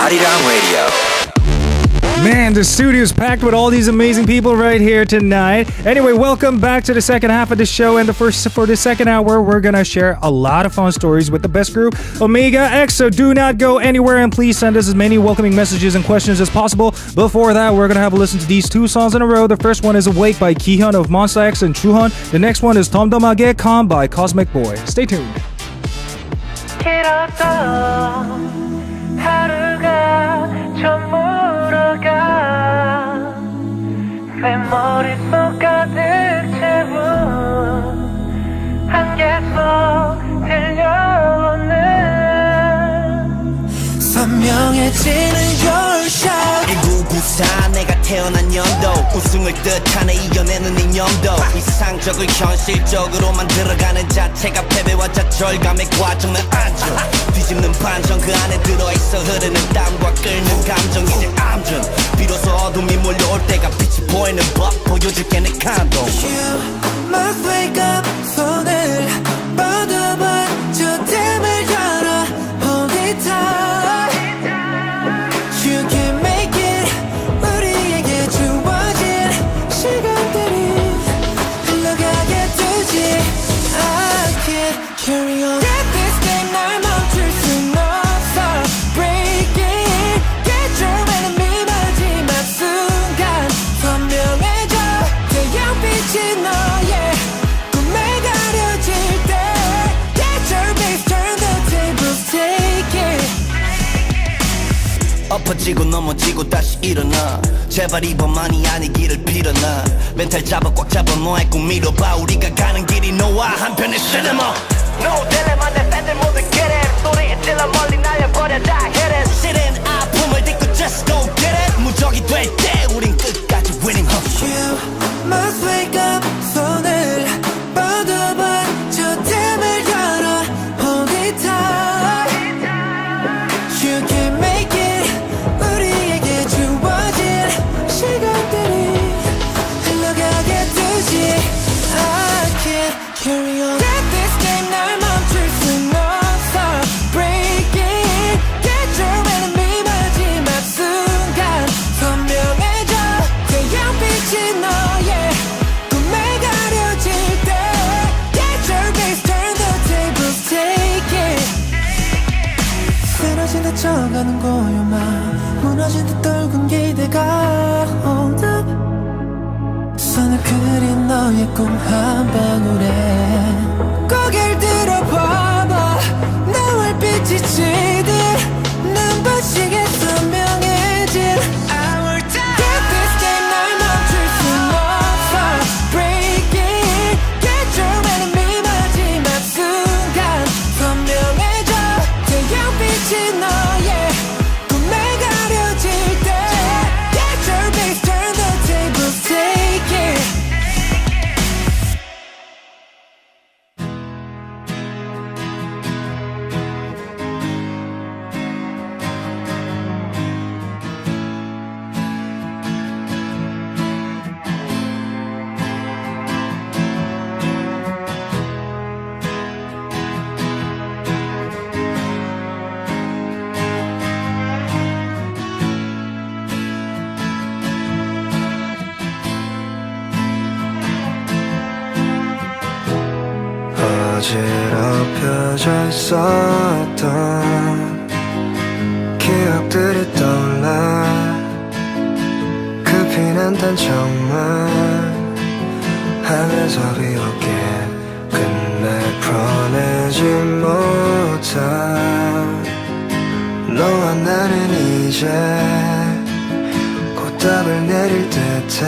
arirang Radio. Man, the studio's packed with all these amazing people right here tonight. Anyway, welcome back to the second half of the show. And for the second hour, we're gonna share a lot of fun stories with the best group, omega엑스. So do not go anywhere, and please send us as many welcoming messages and questions as possible. Before that, we're gonna have a listen to these two songs in a row. The first one is Awake by Kihyun of Monsta X and Chuhon. The next one is 덤덤하게 Calm by Cosmic Boy. Stay tuned. 하루가 저물어가 내 머릿속 가득 채운 한계속 들려오는 선명해지는 your shot 1994 내가 태어난 연도 우승을 뜻하네 이겨내는 이념도 이상적을 현실적으로 만들어가는 자체가 패배와 좌절감의 과정은 안정 뒤집는 반전 그 안에 들어있어 흐르는 땀과 끓는 감정 이제 암전 비로소 어둠이 몰려올 때가 빛이 보이는 법 보여줄게 내 감동 You must wake up 손을 뻗어봐 저 틈을 열어 Hold it tight You can make it 우리에게 주어진 시간들이 흘러가게 두지 I can't carry on Get this game 날 멈출 순 없어 Break it Get your enemy 마지막 순간 선명해져 태양빛이 너의 꿈에 가려질 때 Get your base turn the tables take it 엎어지고 넘어지고 다시 일어나 제발 이번만이 아니기를 빌어나 멘탈 잡아 꽉 잡아 너의 꿈 이뤄봐 우리가 가는 길이 너와 한편의 시네마 No dilemma 내 팬들 모두 get it 소리에 질러 멀리 날려버려 다 hit it 시린 아픔을 딛고 just go get it 무적이 될 때 우린 끝까지 winning You must wake up 손을 뻗어봐 저 틈을 열어 Hold it tight You can make it 우리에게 주어진 시간들이 흘러가게 두지 I can't carry on Let this game 날 멈출 순 없어 Break it Get your enemy 마지막 순간 선명해져 태양빛이 너의 꿈에 가려질 때 Get your base turn the tables take it 쓰러진 듯 져가는 고요함 무너진 듯 떨군 기대가 Hold up 손을 그린 너의 꿈 한 방울에 고개를 들어봐봐 너의 빛이 지듯 눈부시게 선명해진 Our time Get this game 날 멈출 순 없어 Break it Get your enemy 마지막 순간 선명해져 태양빛이 너의 꿈에 가려질 때 Get your base turn the tables take it 어지럽혀져 있었던 기억들이 떠올라 급히 난 단청만 하면서 비오게 끝내 풀어내지 못한 너와 나는 이제 꽃답을 내릴 듯해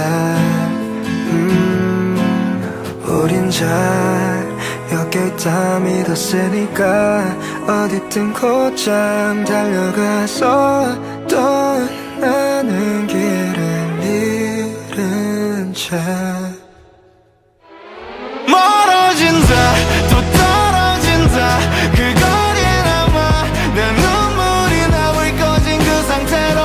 우린 잘 여기 있다 믿었으니까 어디든 곧장 달려가서 떠나는 길을 잃은 채 멀어진다 또 떨어진다 그 거리에 남아 내 눈물이 나올 꺼진 그 상태로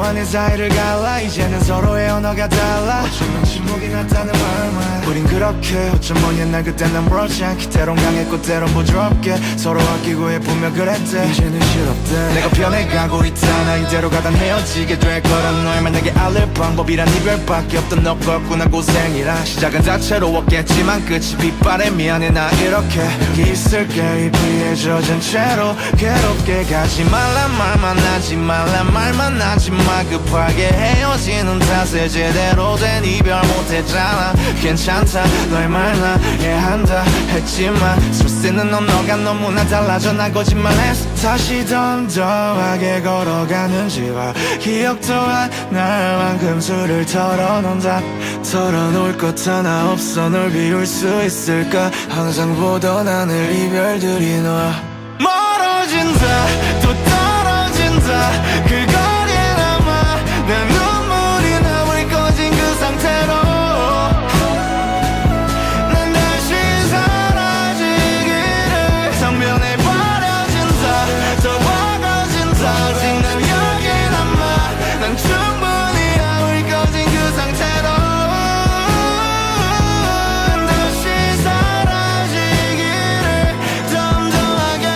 동안의 사이를 갈라 이제는 서로의 언어가 달라 어쩌면 침묵이 낫다는 말만 우린 그렇게 어쩜 먼 옛날 그땐 난 그렇지 않게 때론 강했고 때론 부드럽게 서로 아끼고 예쁘며 그랬대 이제는 싫었대 내가 변해가고 있잖아 이대로 가다 헤어지게 될 거란 널 만약에 알릴 방법이란 이별밖에 없던 너 걷구나 고생이라 시작은 다채로웠겠지만 끝이 빛바래 미안해 나 이렇게 있을게 이 피에 젖은 채로 괴롭게 가지 말란 말만 하지 말란 말만 하지 마 급하게 헤어지는 탓에 제대로 된 이별 못했잖아 괜찮다 너의 말나 이해한다 했지만 술쓰는 너가 너무나 달라져 나 거짓말했어 다시 던져하게 걸어가는 집앞 기억도 안 날 만큼 술을 털어놓는다 털어놓을 것 하나 없어 널 비울 수 있을까 항상 보던 하늘 이별들이 너 멀어진다 또 떨어진다 그 거리에 남아 내 눈물이 나올 꺼진 그 상태로 난 다시 사라지기를 성변에 버려진다 더 화가진다 아직 난 여기 남아 난 충분히 나올 꺼진 그 상태로 다시 사라지기를 덤덤하게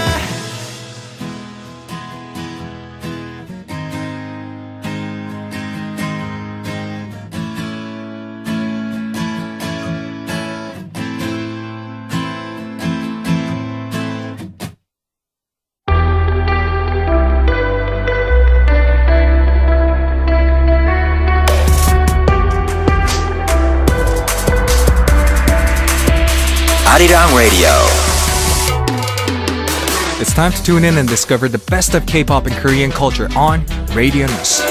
arirang radio. It's time to tune in and discover the best of K-pop and Korean culture on Radio News.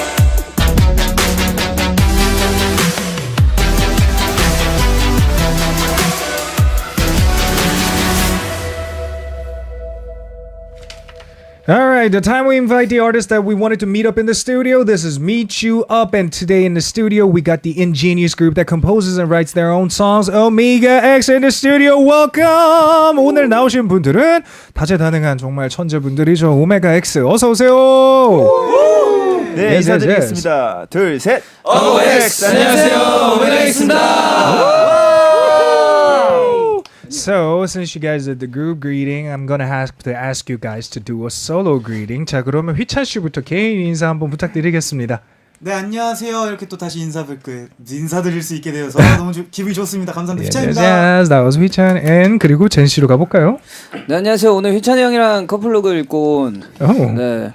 All right, the time we invite the artists that we wanted to meet up in the studio. This is Meet You Up, and today in the studio we got the ingenious group that composes and writes their own songs, 오메가엑스 in the studio. Welcome! 오늘 나오신 분들은 다재다능한 정말 천재분들이죠. 오메가엑스 어서 오세요. 네, 인사드리겠습니다. 둘, 셋. 오메가엑스 안녕하세요. 오메가엑스입니다. So, since you guys did the group greeting, I'm gonna have to ask you guys to do a solo greeting. 자, 그러면 휘찬 씨부터 개인 인사 한번 부탁드리겠습니다. 네, 안녕하세요. 이렇게 또 다시 인사드릴 수 있게 되어서 너무 기분이 좋습니다. 감사합니다. 휘찬입니다. Yes, that was 휘찬. And 그리고 젠 씨로 가볼까요? 네, 안녕하세요. 오늘 휘찬이 형이랑 커플룩을 입고 온 Oh. 네.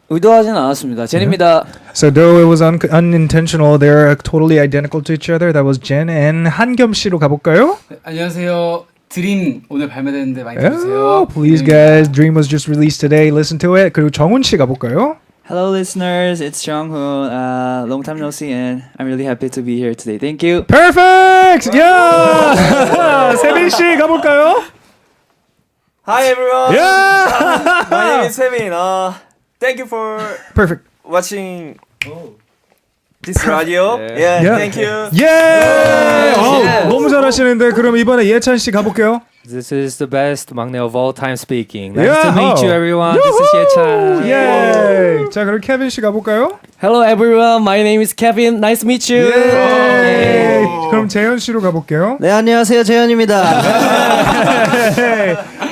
의도하진 않았습니다. 젠입니다. So though it was unintentional, they're totally identical to each other. That was Jen. And 한겸 씨로 가볼까요? 안녕하세요. 드림 오늘 발매됐는데 많이 들으세요. Oh, please guys, Dream was just released today. Listen to it. 그리고 정훈 씨 가볼까요? Hello listeners, it's Jonghoon. Long time no see and I'm really happy to be here today. Thank you. Perfect! Yeah! 세빈 씨 가볼까요? Hi everyone. Yeah! My name is Semin. Thank you for Perfect. watching this radio. Yeah, Yeah. thank you. 예! 너무 잘하시는데 그럼 이번에 예찬 씨 가볼게요. This is the best 막내 of all time speaking. Yeah. Nice to meet you, everyone. This is Ye-chan. 예! 자 그럼 케빈 씨 가볼까요? Hello everyone. My name is Kevin. Nice to meet you. 예! 그럼 재현 씨로 가볼게요. 네, 안녕하세요. 재현입니다.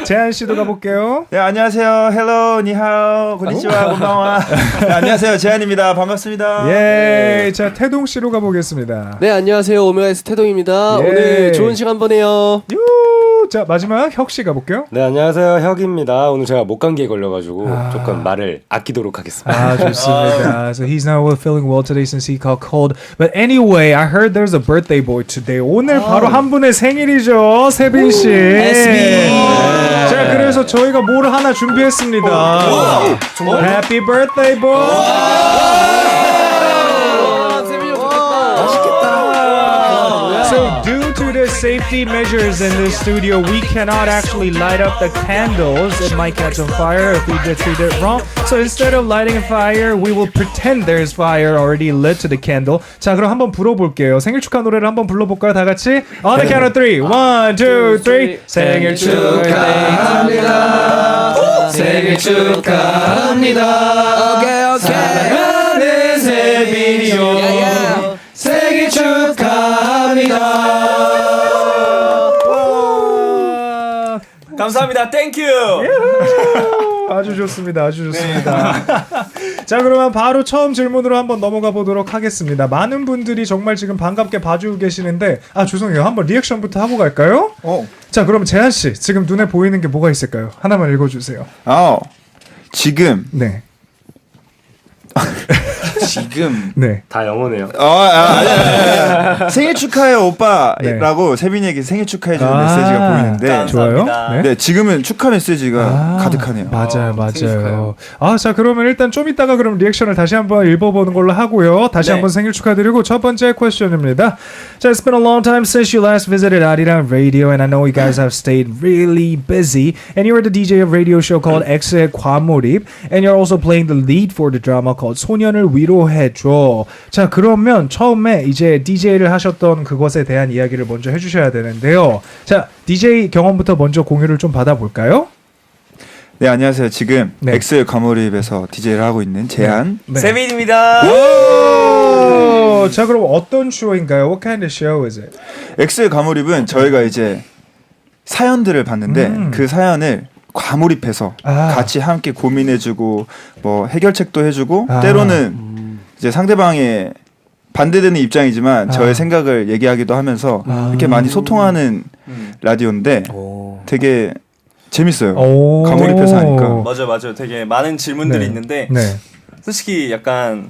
재한 씨도 가볼게요. 네, 안녕하세요. Hello, 니하오, 고니치와, 곤방와. 네, 안녕하세요. 재한입니다. 반갑습니다. 예! 자 태동 씨로 가보겠습니다. 네, 안녕하세요. 오메가엑스 태동입니다. 예. 오늘 좋은 시간 보내요. 유! 자 마지막 혁 씨 가볼게요. 네, 안녕하세요. 혁입니다. 오늘 제가 목감기에 걸려가지고 조금 말을 아끼도록 하겠습니다. 아 좋습니다. So he's not feeling well today since he caught cold. But anyway, I heard there's a birthday boy today. 오늘 바로 한 분의 생일이죠, 세빈 씨. 자 그래서 저희가 뭘 하나 준비했습니다. Happy birthday boy. So due to the safety measures in this studio, we cannot actually light up the candles. It might catch on fire if we treat it wrong. So instead of lighting a fire, we will pretend there's fire already lit to the candle. 자, 그럼 한번 불어볼게요. 생일 축하 노래를 한번 불러볼까요, 다 같이? On the count of three. 1, 2, 3. 생일 축하합니다. 생일 축하합니다. 오케이. 사랑하는 감사합니다. 땡큐. 아주 좋습니다. 아주 좋습니다. 자, 그러면 바로 처음 질문으로 한번 넘어가 보도록 하겠습니다. 많은 분들이 정말 지금 반갑게 봐주고 계시는데 죄송해요. 한번 리액션부터 하고 갈까요? 자, 그럼 재한 씨 지금 눈에 보이는 게 뭐가 있을까요? 하나만 읽어주세요. 지금 네. 지금 네. 다 영어네요. 생일 축하해 오빠라고 세빈이에게 생일 축하해 주는 메시지가 보이는데 좋아요. 네, 지금은 축하 메시지가 가득하네요. 맞아요. 자, 그러면 일단 좀 이따가 그럼 리액션을 다시 한번 읽어보는 걸로 하고요. 다시 한번 생일 축하드리고 첫 번째 퀘스천입니다. 자, it's been a long time since you last visited arirang Radio, and I know you guys have stayed really busy. And you are the DJ of a radio show called X의 과몰입, and you're also playing the lead for the drama called 소년을 위로해줘. 자, 그러면 처음에 이제 DJ를 하셨던 그것에 대한 이야기를 먼저 해주셔야 되는데요. 자, DJ 경험부터 먼저 공유를 좀 받아볼까요? 네, 안녕하세요. 지금 네. 엑스의 과몰입에서 DJ를 하고 있는 재한 세빈입니다. 자, 그럼 어떤 쇼인가요? What kind of show is it? 엑스의 과몰입은 저희가 이제 사연들을 봤는데 그 사연을 과몰입해서 같이 함께 고민해주고 뭐 해결책도 해주고 때로는 이제 상대방의 반대되는 입장이지만 저의 생각을 얘기하기도 하면서 이렇게 많이 소통하는 라디오인데 되게 재밌어요. 과몰입해서 하니까. 맞아요. 되게 많은 질문들이 있는데 솔직히 약간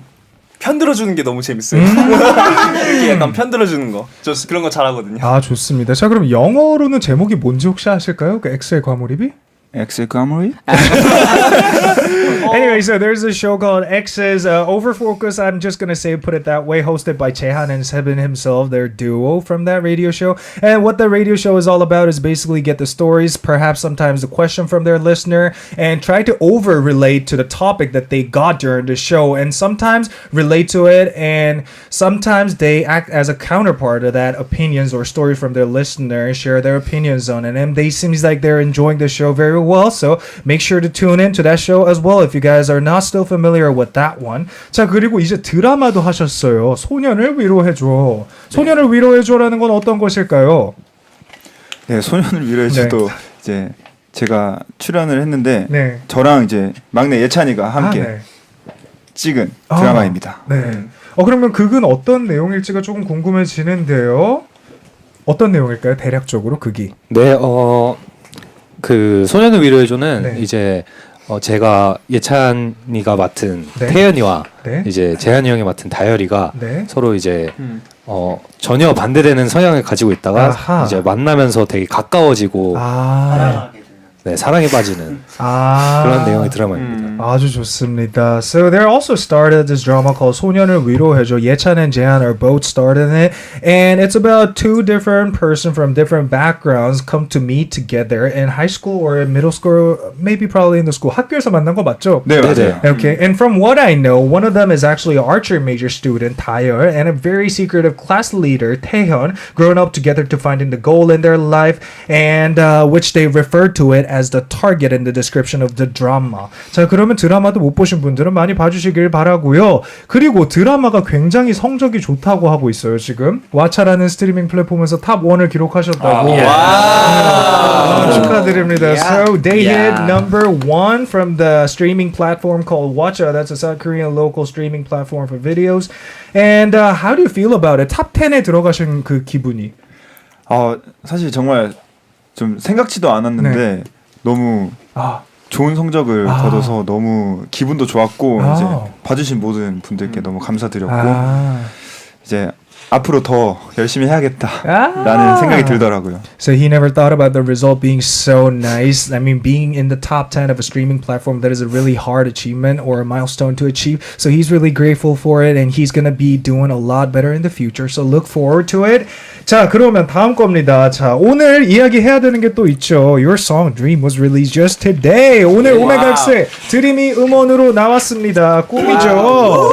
편들어주는 게 너무 재밌어요. 이렇게 약간 편들어주는 거. 저 그런 거 잘하거든요. 좋습니다. 자, 그럼 영어로는 제목이 뭔지 혹시 아실까요? 그 엑스의 과몰입이? 엑스의 과몰입? Anyway, so there's a show called X's Overfocus. I'm just gonna say, put it that way, hosted by Chehan and Sebin himself, their duo from that radio show. And what the radio show is all about is basically get the stories, perhaps sometimes the question from their listener, and try to over relate to the topic that they got during the show, and sometimes relate to it, and sometimes they act as a counterpart of that opinions or story from their listener, share their opinions on it, and they seems like they're enjoying the show very well. So make sure to tune in to that show as well if you guys are not still familiar with that one. 자, 그리고 이제 드라마도 하셨어요. 소년을 위로해줘. 소년을 위로해줘라는 건 어떤 것일까요? 네, 소년을 위로해줘도 이제 제가 출연을 했는데 저랑 이제 막내 예찬이가 함께 찍은 드라마입니다. 그러면 극은 어떤 내용일지가 조금 궁금해지는데요. 어떤 내용일까요? 대략적으로 극이. 네, 그 소년을 위로해줘는 이제 제가 예찬이가 맡은 태연이와 이제 재한이 형이 맡은 다열이가 서로 이제 전혀 반대되는 성향을 가지고 있다가 이제 만나면서 되게 가까워지고 사랑에 빠지는 그런 내용의 드라마입니다. 아주 좋습니다. So they also started this drama called 소년을 위로해줘. 예찬 and Jehan are both starred in it, and it's about two different persons from different backgrounds come to meet together in high school or in middle school, maybe probably in the school. 학교에서 만난 거 맞죠? 네, 맞아요. Okay, and from what I know, one of them is actually an archery major student, Taeyeol, and a very secretive class leader, Taehyun, grown up together to finding the goal in their life, and which they refer to it as the target in the description of the drama. 자, 그러면 드라마도 못 보신 분들은 많이 봐주시길 바라고요. 그리고 드라마가 굉장히 성적이 좋다고 하고 있어요. 지금 왓챠라는 스트리밍 플랫폼에서 탑 1을 기록하셨다고. 축하드립니다. So they hit number 1 from the streaming platform called Watcha. That's a South Korean local streaming platform for videos. And how do you feel about it? 탑 10에 들어가신 그 기분이? 사실 정말 좀 생각지도 않았는데 너무 좋은 성적을 거둬서 너무 기분도 좋았고 이제 봐주신 모든 분들께 너무 감사드렸고 이제 앞으로 더 열심히 해야겠다라는 생각이 들더라고요. So he never thought about the result being so nice. I mean, being in the top 10 of a streaming platform, that is a really hard achievement or a milestone to achieve. So he's really grateful for it, and he's gonna be doing a lot better in the future. So look forward to it. 자, 그러면 다음 겁니다. 자, 오늘 이야기해야 되는 게 또 있죠. Your song Dream was released just today. 오늘 오메가엑스의 드림이 음원으로 나왔습니다. 꿈이죠.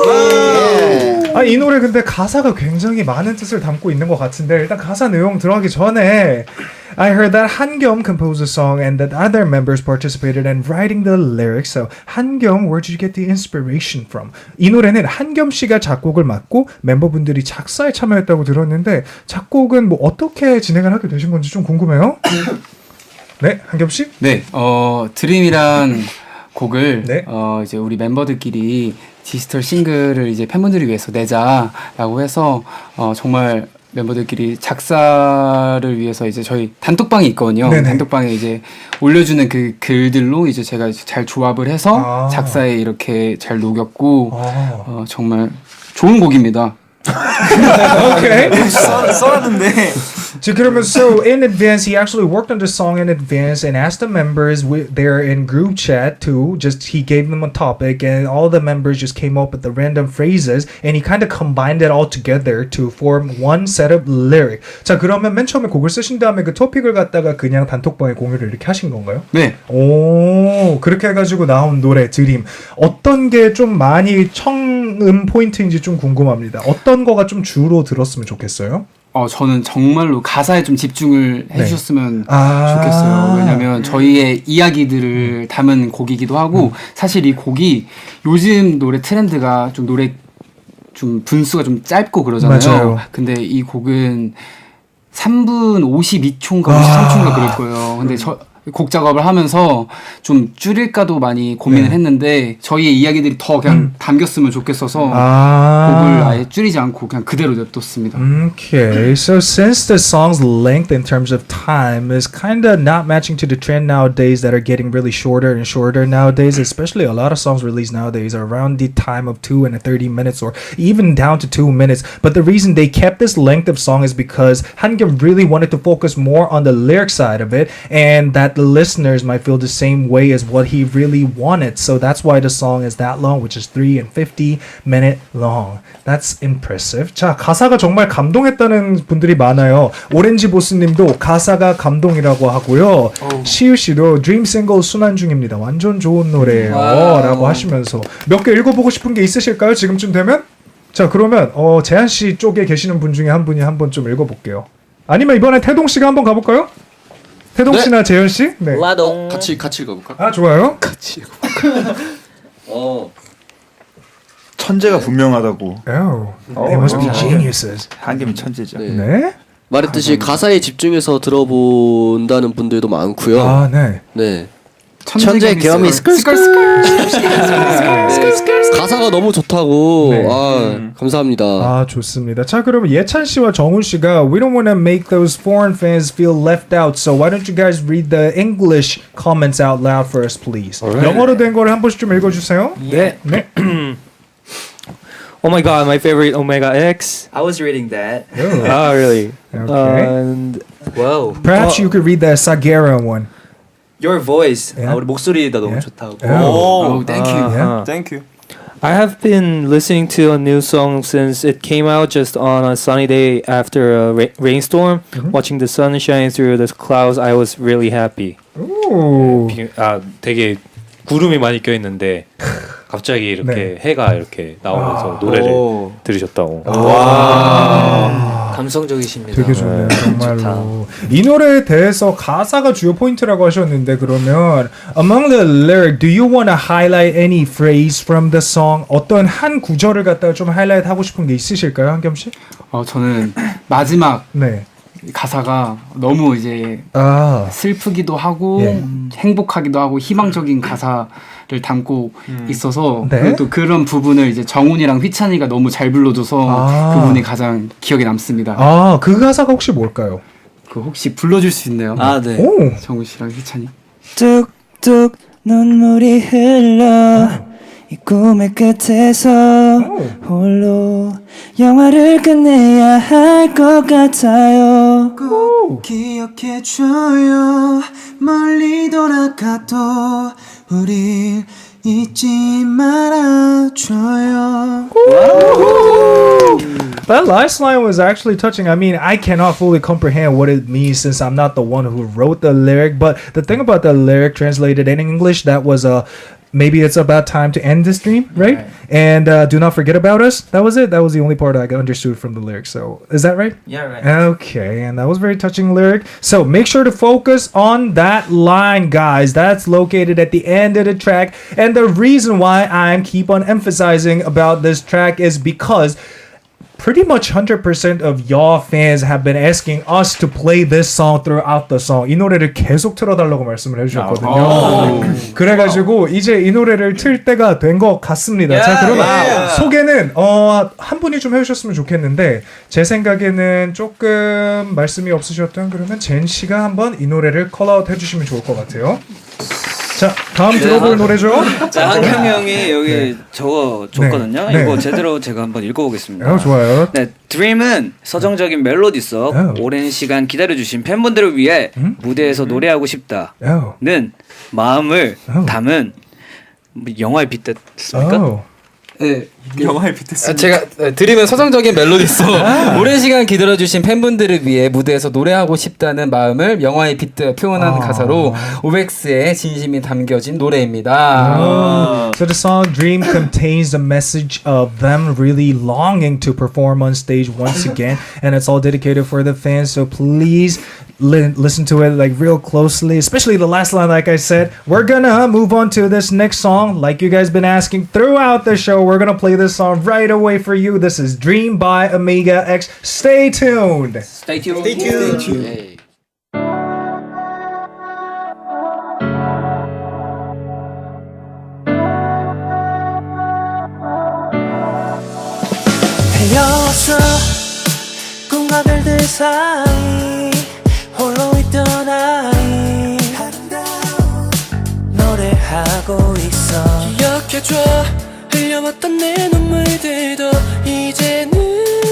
이 노래 근데 가사가 굉장히 많은 뜻을 담고 있는 것 같은데 일단 가사 내용 들어가기 전에 I heard that 한겸 composed a song and that other members participated in writing the lyrics. So 한겸, where did you get the inspiration from? 이 노래는 한겸 씨가 작곡을 맡고 멤버분들이 작사에 참여했다고 들었는데 작곡은 뭐 어떻게 진행을 하게 되신 건지 좀 궁금해요. 네, 한겸 씨? 네, 드림이란 곡을 네. 이제 우리 멤버들끼리 디지털 싱글을 이제 팬분들을 위해서 내자라고 해서 정말 멤버들끼리 작사를 위해서 이제 저희 단톡방이 있거든요. 네네. 단톡방에 이제 올려주는 그 글들로 이제 제가 잘 조합을 해서 작사에 이렇게 잘 녹였고 정말 좋은 곡입니다. Okay. 써놨는데. So, 그러면 so in advance, he actually worked on the song in advance and asked the members they're in group chat to just he gave them a topic and all the members just came up with the random phrases and he kind of combined it all together to form one set of lyric. 자 그러면 맨 처음에 곡을 쓰신 다음에 그 토픽을 갖다가 그냥 단톡방에 공유를 이렇게 하신 건가요? 네. 오 그렇게 해가지고 나온 노래 드림 어떤 게 좀 많이 청음 포인트인지 좀 궁금합니다. 어떤 거가 좀 주로 들었으면 좋겠어요? 저는 정말로 가사에 좀 집중을 해주셨으면 아. 좋겠어요. 왜냐면 저희의 이야기들을 담은 곡이기도 하고 사실 이 곡이 요즘 노래 트렌드가 좀 노래 좀 분수가 좀 짧고 그러잖아요. 맞아요. 근데 이 곡은 3분 52초인가 53초인가 그럴 거예요. 근데 곡 작업을 하면서 좀 줄일까도 많이 고민을 했는데 저희의 이야기들이 더 그냥 담겼으면 좋겠어서 곡을 아예 줄이지 않고 그냥 그대로 냅뒀습니다. Okay, so since the song's length in terms of time is kind of not matching to the trend nowadays that are getting really shorter and shorter nowadays, especially a lot of songs released nowadays are around the time of 2 and 30 minutes or even down to 2 minutes. But the reason they kept this length of song is because Hangyeom really wanted to focus more on the lyric side of it and that the listeners might feel the same way as what he really wanted. So that's why the song is that long, which is 3 and 50 minute long. That's impressive. 자, 가사가 정말 감동했다는 분들이 많아요. 오렌지 보스님도 가사가 감동이라고 하고요. 시우 씨도 드림 싱글 순환 중입니다. 완전 좋은 노래예요. 라고 하시면서 몇 개 읽어보고 싶은 게 있으실까요? 지금쯤 되면? 자, 그러면 재한 씨 쪽에 계시는 분 중에 한 분이 한번 좀 읽어볼게요. 아니면 이번에 태동 씨가 한번 가볼까요? 태동 씨나 재현 씨? 네. 라동. 같이 읽어볼까? 아 좋아요. 같이 읽어볼까? 천재가 분명하다고. Oh, they must be geniuses. 한겸이 천재죠. 네. 말했듯이 가사에 집중해서 들어본다는 분들도 많고요. 아 네. 네. 천재 겸이 가사가 너무 좋다고. 네. 감사합니다. 아 좋습니다. 자 그러면 예찬 씨와 정훈 씨가 We don't want to make those foreign fans feel left out, so why don't you guys read the English comments out loud for us, please? 영어로 된 거를 한 번씩 좀 읽어주세요. 네. 네. Oh my god, my favorite omega엑스. I was reading that. Oh, really? Okay. And Whoa. Perhaps you could read the Sagara one. Your voice. Yeah. 우리 목소리가 너무 Yeah. 좋다고. 오, thank you. Yeah. thank you. I have been listening to a new song since it came out just on a sunny day after a rainstorm. Watching the sun shine through the clouds, I was really happy. 오. 되게 구름이 많이 껴 있는데 갑자기 이렇게 네. 해가 이렇게 나오면서 노래를 들으셨다고. 감성적이십니다. 되게 좋네요. 정말로. 이 노래에 대해서 가사가 주요 포인트라고 하셨는데 그러면 among the lyric, do you want to highlight any phrase from the song? 어떤 한 구절을 갖다가 좀 하이라이트 하고 싶은 게 있으실까요, 한겸 씨? 저는 마지막 네. 가사가 너무 이제 슬프기도 하고 예. 행복하기도 하고 희망적인 가사를 담고 있어서 네. 그리고 또 그런 부분을 이제 정훈이랑 휘찬이가 너무 잘 불러줘서 그 부분이 가장 기억에 남습니다. 아, 그 가사가 혹시 뭘까요? 그 혹시 불러줄 수 있나요? 아 네. 오. 정훈 씨랑 휘찬이. 뚝뚝 눈물이 흘러 이 꿈의 끝에서 홀로 영화를 끝내야 할 것 같아요. 꼭 기억해줘요. 멀리 돌아가도 우릴 잊지 말아줘요. That last line was actually touching. I mean, I cannot fully comprehend what it means since I'm not the one who wrote the lyric. But the thing about the lyric translated in English, that was maybe it's about time to end this dream, right? And do not forget about us. That was it. That was the only part I understood from the lyric. So is that right? Yeah, right. Okay, and that was a very touching lyric. So make sure to focus on that line, guys. That's located at the end of the track. And the reason why I keep on emphasizing about this track is because pretty much 100% of y'all fans have been asking us to play this song throughout the song. 이 노래를 계속 틀어달라고 말씀을 해주셨거든요. 그래가지고 이제 이 노래를 틀 때가 된 것 같습니다. 자, 그러면 소개는 한 분이 좀 해주셨으면 좋겠는데 제 생각에는 조금 말씀이 없으셨던 그러면 젠 씨가 한번 이 노래를 컬아웃 해주시면 좋을 것 같아요. 자, 다음 들어볼 노래죠. 자, 한경 형이 여기 적어줬거든요. 이거 제대로 제가 한번 읽어보겠습니다. 좋아요. 네, Dream은 서정적인 멜로디 속 오랜 시간 기다려주신 팬분들을 위해 무대에서 노래하고 싶다는 마음을 담은 영화에 빗댔습니까? 네. 영화에 빗댔습니다. 제가 드림은 서정적인 멜로디소 오랜 시간 기다려주신 팬분들을 위해 무대에서 노래하고 싶다는 마음을 영화에 빗대 표현한 가사로 오엑스의 진심이 담겨진 노래입니다. So the song Dream contains the message of them really longing to perform on stage once again, and it's all dedicated for the fans. So please listen to it like real closely, especially the last line. Like I said, we're gonna move on to this next song. Like you guys been asking throughout the show, we're gonna play this song right away for you. This is Dream by omega엑스. Stay tuned. Stay tuned. Stay tuned. Stay tuned. 헤어져 꿈과 별들 사이 홀로 있던 아이 노래하고 있어 기억해줘 흘려왔던 내 눈물들도 이제는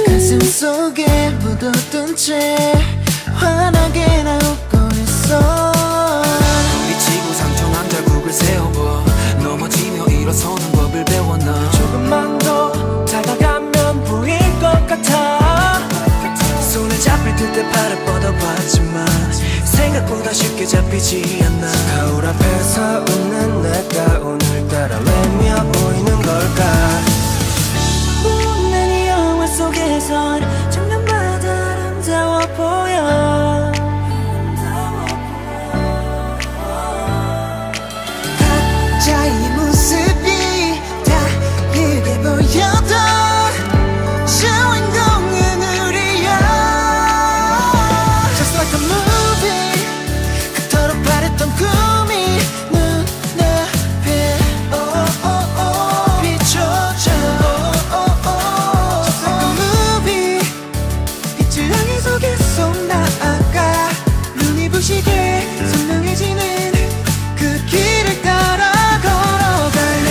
가슴 속에 묻었던 채 환하게 나 웃고 있어 우리 지구 상처난 결국을 세워봐 넘어지며 일어서는 법을 배웠나 조금만 더 다가가면 보일 것 같아 손을 잡힐 듯해 발을 뻗어봤지만 생각보다 쉽게 잡히지 않아 거울 앞에서 웃는 내가 오늘따라 왜 미워 보이는 걸까 난 이 영화 속에선 장면마다 아름다워 보여 각자의 모습이 다르게 보여도 주인공은 우리야 Just like a movie 그토록 바랬던 꿈이 눈앞에 비춰져 Just like a movie 빛을 향해서 계속 나아가 눈이 부시게 선명해지는 그 길을 따라 걸어갈래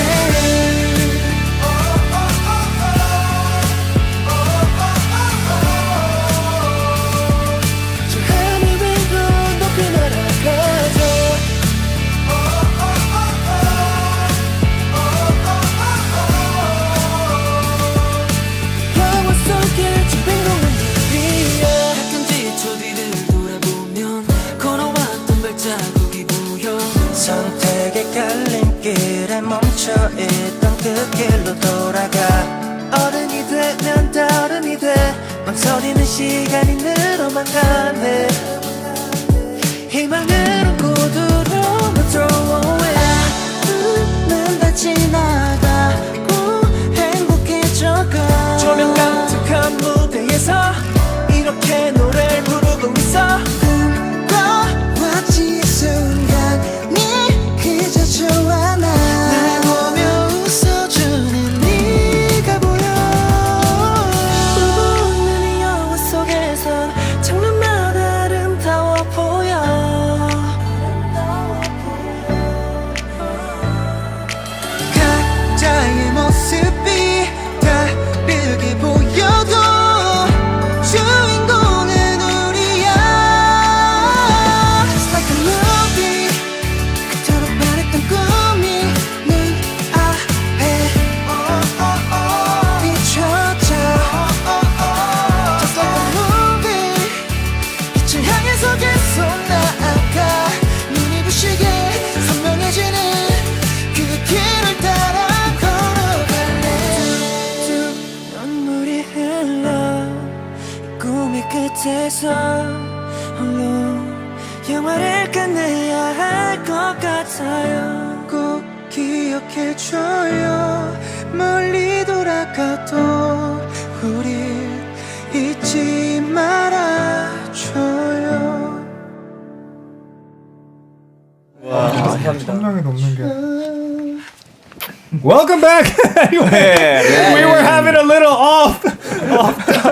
저 하늘 위로 높이 날아가죠 영화 속의 주인공은 우리야 가끔 지쳐 뒤를 돌아보면 걸어왔던 발자국이 보여 선택의 갈림길에 멈춰있던 그 길로 돌아가 어른이 되면 다름이 돼 망설이는 시간이 늘어만 가네 희망을 안고들어 throw away 눈은 다 지나가고 행복해져가 조명 가득한 무대에서 이렇게 노래를 부르고 있어 꿈꿔왔지 이 순간이 그저 좋아 날 보며 웃어주는 네가 보여 난 이 영화 속에선 장면마다 아름다워 보여 각자의 모습이 다르게 보여도 주인공은 우리야 Just like a movie 그토록 바랬던 꿈이 눈앞에 비춰져 Just like a movie 빛을 향해서 계속 나아가 눈이 부시게 선명해지는 그 길을 따라 걸어갈래 쭉 눈물이 흘러 이 꿈의 끝에서 홀로 영화를 끝내야 할 것 같아요 꼭 기억해줘요 멀리 돌아가도 우릴 1000명이 넘는 게. Welcome back. Anyway, we were having a little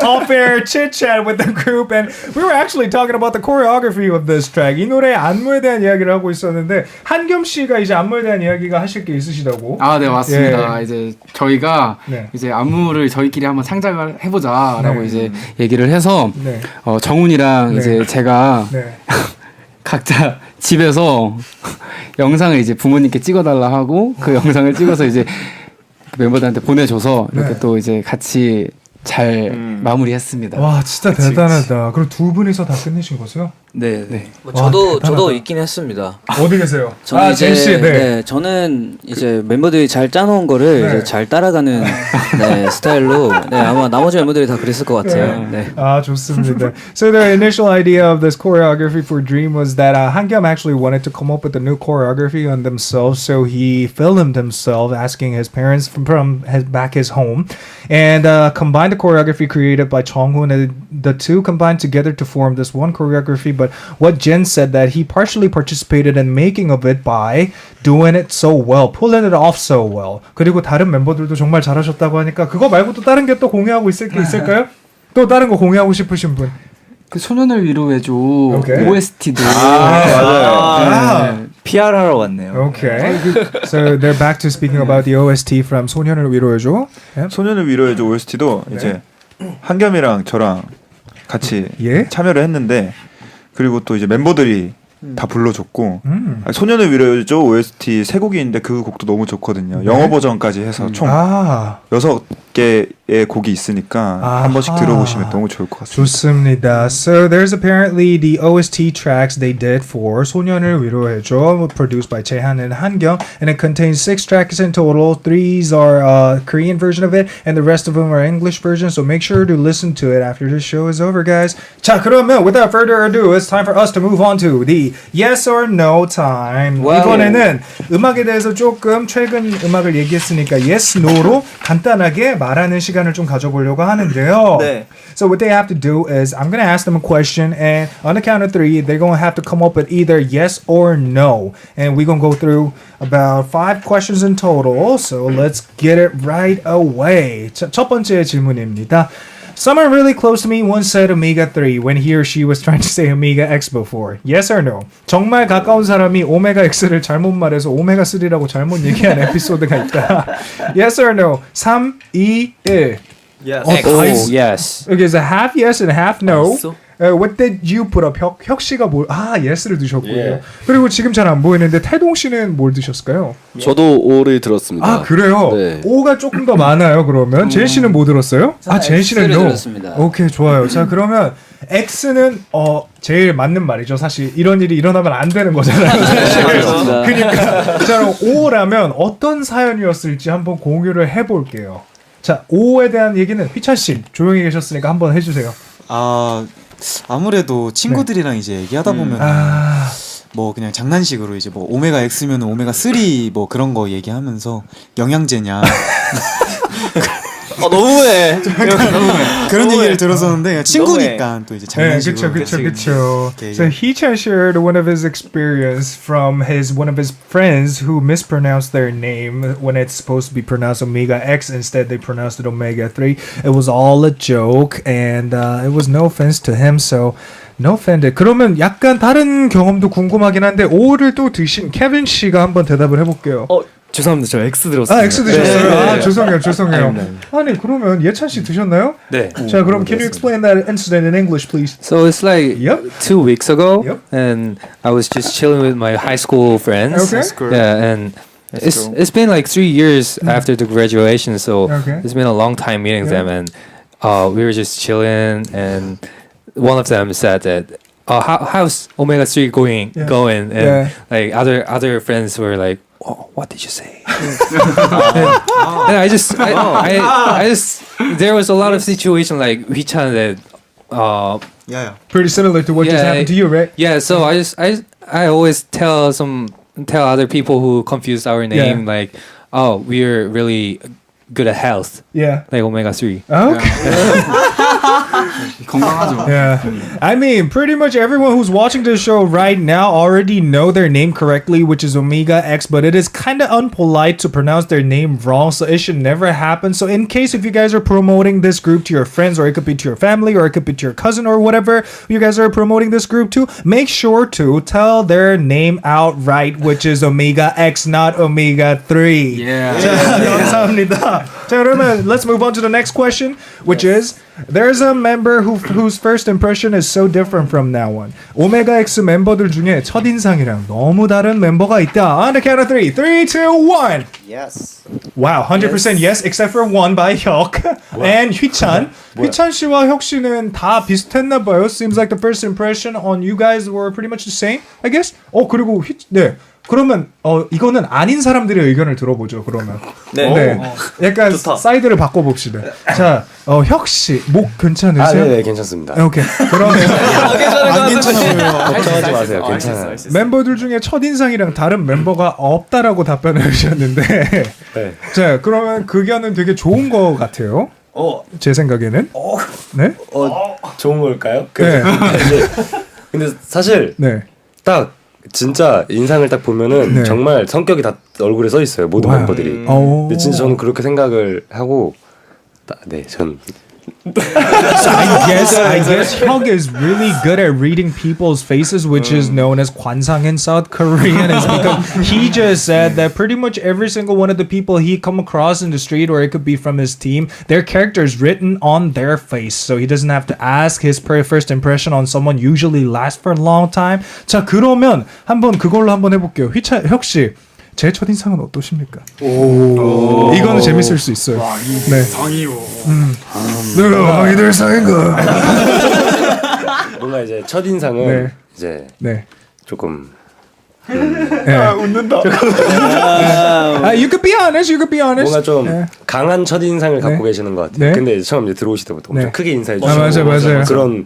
off-air chit-chat with the group, and we were actually talking about the choreography of this track. 이 노래 안무에 대한 이야기를 하고 있었는데 한겸 씨가 이제 안무에 대한 이야기가 하실 게 있으시다고. 아, 네, 맞습니다. 예. 이제 저희가 네. 이제 안무를 저희끼리 한번 창작을 해보자라고 이제 얘기를 해서 정훈이랑 네. 이제 제가 네. 각자 집에서 영상을 이제 부모님께 찍어달라 하고 그 영상을 찍어서 이제 멤버들한테 보내줘서 이렇게 또 이제 같이 잘 마무리했습니다. 와, 진짜 대단하다. 그럼 두 분이서 다 끝내신 거세요? 네. 와, 대단하다. 저도 있긴 했습니다. 어디 계세요? 저는 제이 씨. 네, 저는 이제 멤버들이 잘 짜놓은 거를 이제 잘 따라가는 스타일로 아마 나머지 멤버들이 다 그랬을 것 같아요. 네. 아, 좋습니다. So the initial idea of this choreography for Dream was that Hangyam actually wanted to come up with a new choreography on themselves, so he filmed himself asking his parents from his home, and combined the choreography created by Chonghoon, and the two combined together to form this one choreography. But what Jin said that he partially participated in making of it by doing it so well, pulling it off so well. 그리고 다른 멤버들도 정말 잘하셨다고 하니까 그거 말고 또 다른 게 또 공유하고 있을 게 있을까요? 또 다른 거 공유하고 싶으신 분? 그 소년을 위로해줘 OST도 맞아요. PR 하러 왔네요. Okay. So they're back to speaking about the OST from 소년을 위로해줘. 소년을 위로해줘 OST도 이제 한겸이랑 저랑 같이 참여를 했는데 그리고 또 이제 멤버들이 다 불러줬고 소년을 위로해줘 OST 세 곡이 있는데 그 곡도 너무 좋거든요. 영어 버전까지 해서 총 6개의 곡이 있으니까 한 번씩 들어보시면 너무 좋을 것 같습니다. 좋습니다. So there's apparently the OST tracks they did for 소년을 위로해줘, produced by Jaehan and Hangyum, and it contains 6 tracks in total. 3 are Korean version of it, and the rest of them are English version. So make sure to listen to it after this show is over, guys. 자, 그러면 without further ado, it's time for us to move on to the yes or no time. 와우. 이번에는 음악에 대해서 조금 최근 음악을 얘기했으니까 yes, no로 간단하게 말하는 시간을 좀 가져보려고 하는데요. 네. So what they have to do is I'm going to ask them a question, and on the count of 3, they're going to have to come up with either yes or no. And we're going to go through about 5 questions in total. So let's get it right away. 첫 번째 질문입니다. Someone really close to me once said omega-3 when he or she was trying to say omega-X before. Yes or no? 정말 가까운 사람이 오메가-X를 잘못 말해서 오메가-3라고 잘못 얘기한 에피소드가 있다. Yes or no? 3, 2, 1. Yes. yes. Okay, so half yes and half no. What did you put up? 혁 씨가 yes를 드셨고요. 그리고 지금 잘 안 보이는데 태동 씨는 뭘 드셨을까요? 저도 O를 들었습니다. 아, 그래요? 네. O가 조금 더 많아요, 그러면. 제인 씨는 뭐 들었어요? 제인 씨는 X를 no. 들었습니다. 오케이, 좋아요. 자, 그러면 X는 제일 맞는 말이죠. 사실 이런 일이 일어나면 안 되는 거잖아요. 사실. 그러니까 자, O라면 어떤 사연이었을지 한번 공유를 해볼게요. 자, O에 대한 얘기는 휘찬 씨 조용히 계셨으니까 한번 해주세요. 아무래도 친구들이랑 이제 얘기하다 보면 뭐 그냥 장난식으로 이제 뭐 오메가 X면 오메가 3 뭐 그런 거 얘기하면서 영양제냐 너무해. 그런 얘기를 들었었는데 친구니까 또 이제 장난식으로. 그쵸. So Hee-chan shared one of his experience from one of his friends who mispronounced their name when it's supposed to be pronounced Omega X. Instead, they pronounced it Omega 3. It was all a joke, and it was no offense to him. So. No offended. 그러면 약간 다른 경험도 궁금하긴 한데 O를 또 드신 케빈 씨가 한번 대답을 해볼게요. 죄송합니다. 저 X 들었어요. X 드셨어요? 죄송해요. 아니, 그러면 예찬 씨 드셨나요? 네. 자, 그럼 can you explain that incident in English, please? So it's like 2 weeks ago, and I was just chilling with my high school friends. Okay. Yeah, and it's been like 3 years after the graduation, so it's been a long time meeting them, and we were just chilling, and one of them said that, how's Omega 3 going? And like other friends were like, what did you say? and I just there was a lot of situation like Hee-chan that pretty similar to what just happened to you, right? Yeah, so I always tell other people who confuse our name like, we're really good at health. Yeah. Like Omega 3. Okay. 건강하죠. Yeah. I mean, pretty much everyone who's watching this show right now already know their name correctly, which is Omega X, but it is kind of unpolite to pronounce their name wrong, so it should never happen. So in case if you guys are promoting this group to your friends, or it could be to your family, or it could be to your cousin, or whatever you guys are promoting this group to, make sure to tell their name out right, which is Omega X, not Omega 3. Yeah. 감사합니다. 자, 그러면 let's move on to the next question, which is there's a member whose first impression is so different from now on. 오메가 X 멤버들 중에 첫인상이랑 너무 다른 멤버가 있다. On the count of 3, 3, 2, 1. Yes. Wow, 100% yes, except for one by 혁 and 휘찬. 휘찬 씨와 혁 씨는 다 비슷했나 봐요. Seems like the first impression on you guys were pretty much the same, I guess. 그리고 네. 그러면 이거는 아닌 사람들의 의견을 들어보죠. 그러면 네, 약간 좋다. 사이드를 바꿔봅시다. 자, 혁 씨, 목 괜찮으세요? 네, 괜찮습니다. 오케이. 그러면 안 괜찮아요. 걱정하지 마세요. 괜찮아요. 멤버들 중에 첫 인상이랑 다른 멤버가 없다라고 답변을 해주셨는데, 네. 자, 그러면 그 의견은 되게 좋은 거 같아요. 제 생각에는. 네? 좋은 걸까요? 네. 근데 사실 네. 딱 진짜 인상을 딱 보면은 네. 정말 성격이 다 얼굴에 써 있어요. 모든 와우. 멤버들이. 근데 진짜 저는 그렇게 생각을 하고 전 So I guess Hyuk is really good at reading people's faces, which is known as 관상 in South Korean. Is because he just said that pretty much every single one of the people he come across in the street, or it could be from his team, their character is written on their face, so he doesn't have to ask. His first impression on someone usually lasts for a long time. 자, 그러면 한번 그걸로 한번 해볼게요. 혁 씨. 제 첫인상은 어떠십니까? 이거는 재밌을 수 있어요. 네. 상이요. 내가 이들 상인가? 뭔가 이제 첫 인상은 이제 조금 웃는다. You could be honest. You could be honest. 뭔가 좀 강한 첫 인상을 갖고 계시는 것 같아요. 네. 근데 처음 이제 들어오실 때부터 엄청 크게 인사해 주시고 맞아요. 그런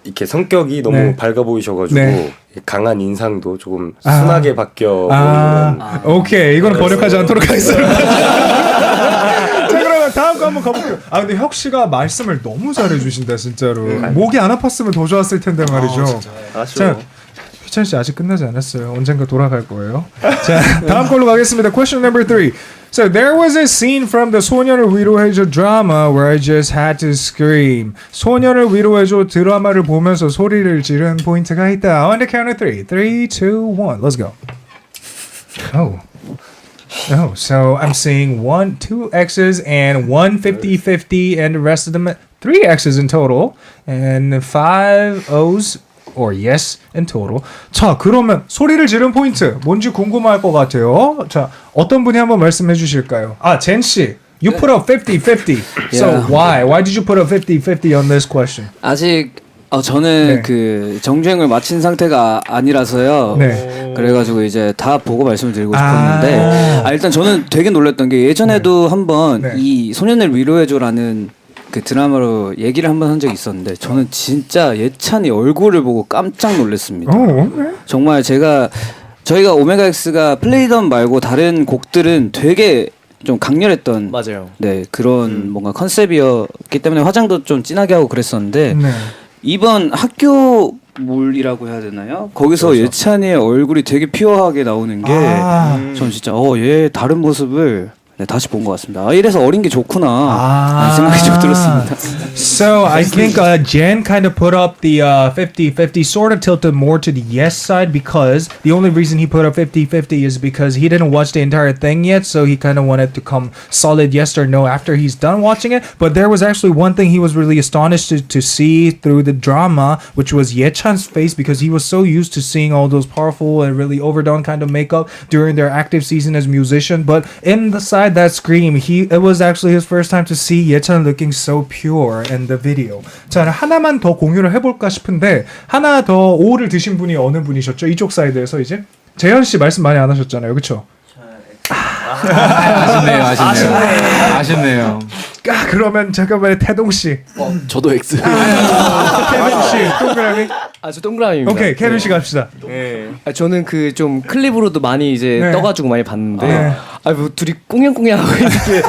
이렇게 성격이 너무 밝아 보이셔가지고 강한 인상도 조금 순하게 바뀌어 보이는. 오케이, 이거는 번역하지 않도록 하겠습니다. 자, 그러면 다음 거 한번 가볼게요. 근데 혁 씨가 말씀을 너무 잘해주신다, 진짜로. 목이 안 아팠으면 더 좋았을 텐데 말이죠. 자, 휘찬 씨 아직 끝나지 않았어요. 언젠가 돌아갈 거예요. 자, 다음 걸로 가겠습니다. Question number 3. So there was a scene from the 소년을 위로해줘 drama where I just had to scream. 소년을 위로해줘 드라마를 보면서 소리를 지른 포인트가 있다. On the count of 3, 3, 2, 1. Let's go. Oh, so I'm seeing 2 X's and 1 50-50, and the rest of them 3 X's in total, and 5 O's. Or yes in total. 자, 그러면 소리를 지른 포인트 뭔지 궁금할 것 같아요. 자, 어떤 분이 한번 말씀해 주실까요? 젠 씨, you put up 50-50. So why did you put up 50-50 on this question? 아직 저는 그 정주행을 마친 상태가 아니라서요. 그래가지고 이제 다 보고 말씀을 드리고 싶었는데 일단 저는 되게 놀랐던 게 예전에도 한번 이 소년을 위로해줘라는 그 드라마로 얘기를 한번 한 적이 있었는데 저는 진짜 예찬이 얼굴을 보고 깜짝 놀랐습니다. 정말 저희가 오메가엑스가 플레이던 말고 다른 곡들은 되게 좀 강렬했던 네, 그런 뭔가 컨셉이었기 때문에 화장도 좀 진하게 하고 그랬었는데 이번 학교물이라고 해야 되나요? 거기서 예찬이의 얼굴이 되게 피어하게 나오는 게 전 진짜 얘 다른 모습을 다시 본 것 같습니다. 이래서 어린 게 좋구나 라는 생각이 좀 들었습니다. So I think Jen kind of put up the 50-50, sort of tilted more to the yes side, because the only reason he put up 50-50 is because he didn't watch the entire thing yet, so he kind of wanted to come solid yes or no after he's done watching it. But there was actually one thing he was really astonished to see through the drama, which was Ye-chan's face, because he was so used to seeing all those powerful and really overdone kind of makeup during their active season as musician. But in the side that scream, it was actually his first time to see Ye-chan looking so pure in the video. 자, 하나만 더 공유를 해볼까 싶은데 하나 더 O를 드신 분이 어느 분이셨죠? 이쪽 사이드에서 이제 재현 씨 말씀 많이 안 하셨잖아요, 그렇죠? 아쉽네요. 그러면 잠깐만요, 태동 씨. 저도 X. 케빈 씨, 동그라미. 저 동그라미입니다. 오케이, 케빈 씨 갑시다. 저는 그 좀 클립으로도 많이 이제 떠가지고 많이 봤는데, 뭐 둘이 꽁냥꽁냥하고 이렇게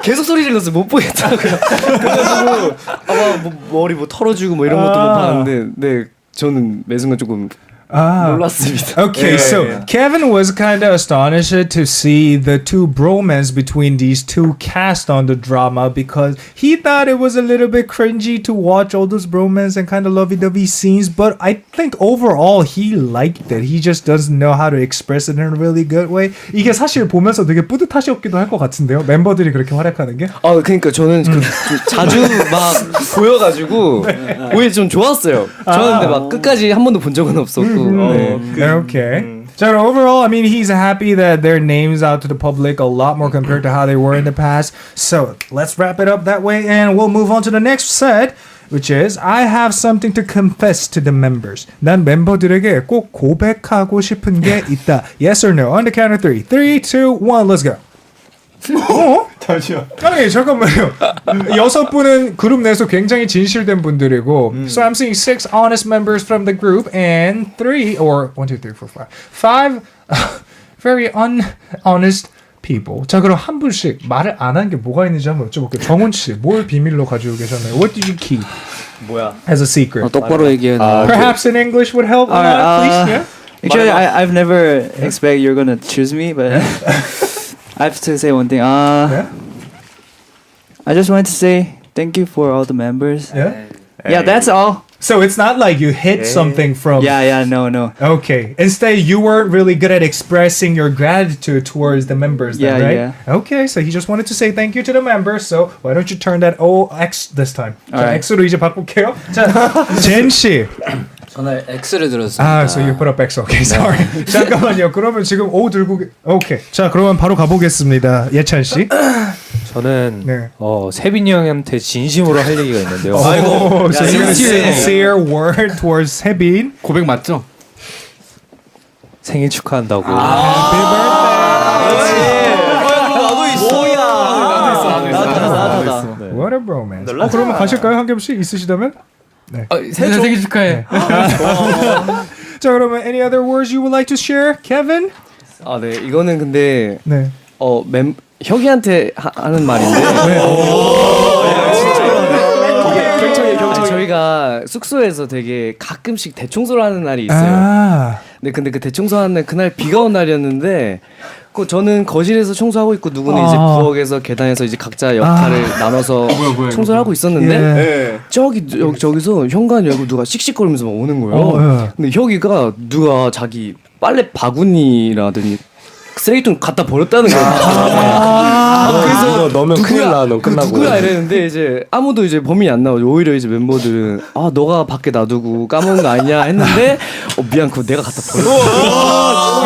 계속 소리 질러서 못 보겠더라고요. 그래가지고 아마 뭐 머리 뭐 털어주고 뭐 이런 것도 못 봤는데, 네 저는 매 순간 조금 놀랐습니다. Okay, so Kevin was kind of astonished to see the two bromance between these two cast on the drama because he thought it was a little bit cringy to watch all those bromance and kind of lovey-dovey scenes, but I think overall he liked it. He just doesn't know how to express it in a really good way. 이게 사실 보면서 되게 뿌듯하셨기도 할 것 같은데요. 멤버들이 그렇게 활약하는 게. 그러니까 저는 좀 자주 막 보여가지고 오히려 좀 좋았어요. 저는 근데 막 끝까지 한 번도 본 적은 없었고. Okay. So overall, I mean, he's happy that their names out to the public a lot more compared to how they were in the past. So let's wrap it up that way, and we'll move on to the next set, which is I have something to confess to the members. 난 멤버들에게 꼭 고백하고 싶은 게 있다. Yes or no? On the count of 3. 3, 2, 1, let's go. 잠시만. 아니 잠깐만요. 6분은 그룹 내에서 굉장히 진실된 분들이고, so I'm seeing 6 honest members from the group and 3 or 1, 2, 3, 4, 5 very honest people. 자 그럼 한 분씩 말을 안 한 게 뭐가 있는지 한번 여쭤볼게요. 정훈 씨, 뭘 비밀로 가지고 계셨나요? What did you keep? 뭐야? As a secret. 똑바로 얘기해. Perhaps in English would help. Please, yeah. Actually, I've never expect you're gonna choose me, but I have to say one thing. I just wanted to say thank you for all the members. Yeah. Yeah, that's all. So it's not like you hid something from. Yeah, no. Okay. Instead, you weren't really good at expressing your gratitude towards the members. Then, Yeah, right? yeah. Okay. So he just wanted to say thank you to the members. So why don't you turn that OX this time? 자, Alright. X로 이제 바꿀게요. 자, 젠 씨. 저는 X를 들었습니다. So you put up X. Okay, sorry. 잠깐만요. 그러면 지금 O 들고 오케이. 자, 그러면 바로 가보겠습니다. 예찬 씨. 저는 세빈이 형한테 진심으로 할 얘기가 있는데요. 아이고, so you're gonna sincere word towards 세빈. 고백 맞죠? 생일 축하한다고. What a bromance. 그러면 가실까요? 한 개씩 있으시다면? 네. 생일 축하해. 자, 그러면 any other words you would like to share, Kevin? 네 이거는 근데 네. 혁이한테 하는 말인데. 저희가 숙소에서 되게 가끔씩 대청소를 하는 날이 있어요. 근데 그 대청소하는 날 그날 비가 온 날이었는데 저는 거실에서 청소하고 있고 누구는 이제 부엌에서 계단에서 이제 각자 역할을 나눠서 청소를 하고 있었는데 저기서 현관 열고 누가 씩씩거리면서 막 오는 거예요. 근데 혁이가 누가 자기 빨래 바구니라더니 쓰레기통 갖다 버렸다는 거예요. 그래서 넣으면 큰일 나. 넌 끝나고. 누구야 이랬는데 이제 아무도 이제 범인이 안 나오죠. 오히려 이제 멤버들은 너가 밖에 놔두고 까먹은 거 아니냐 했는데 미안 그거 내가 갖다 버렸어.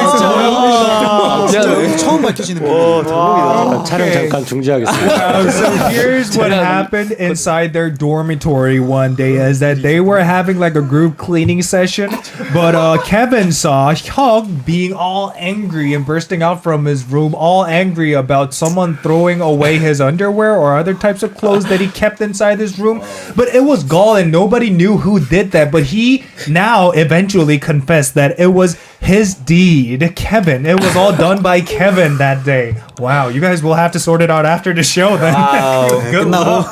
처음 밝혀지는 거. 대박이다. 촬영 잠깐 중지하겠습니다. So here's what happened inside their dormitory one day is that they were having like a group cleaning session, but Kevin saw Hyuk being all angry and bursting out from his room, all angry about someone throwing away his underwear or other types of clothes that he kept inside his room. But it was Gall and nobody knew who did that, but he now eventually confessed that it was his deed. Kevin. It was all done by Kevin that day. Wow, you guys will have to sort it out after the show then. Good luck.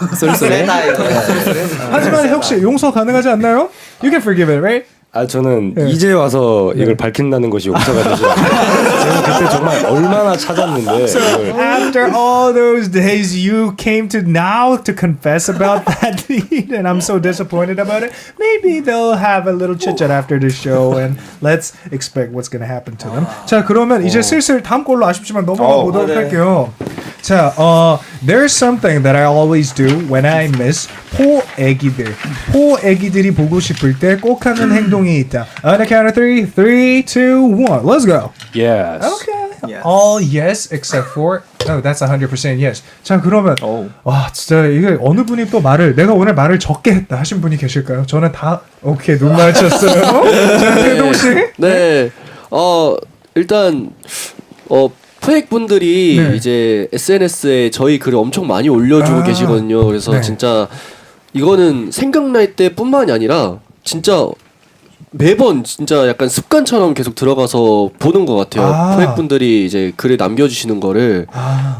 하지만 혹시 용서 가능하지 않나요? You can forgive it, right? 저는 이제 와서 이걸 밝힌다는 것이 용서가 되지 않아요. 제가 그때 정말 얼마나 찾았는데. So after all those days, you came to now to confess about that deed, and I'm so disappointed about it. Maybe they'll have a little chit chat after the show, and let's expect what's gonna happen to them. 자, 그러면 이제 슬슬 다음 걸로 아쉽지만 넘어가 보도록 할게요. 자, there's something that I always do when I miss 포 애기들이 보고 싶을 때 꼭 하는 행동이 있다. On the count of 3, 3, 2, 1, let's go. Yes. Okay. Yes. All yes except for that's 100% yes. 자, 그러면 와 진짜 이게 어느 분이 또 내가 오늘 말을 적게 했다 하신 분이 계실까요? 저는 다 오케이 눈 맞췄어요. 자, 태동 씨. 네. 일단 포획 분들이 이제 SNS에 저희 글을 엄청 많이 올려주고 계시거든요. 그래서 진짜 이거는 생각날 때뿐만이 아니라 진짜 매번 진짜 약간 습관처럼 계속 들어가서 보는 것 같아요. 포획분들이 이제 글을 남겨주시는 거를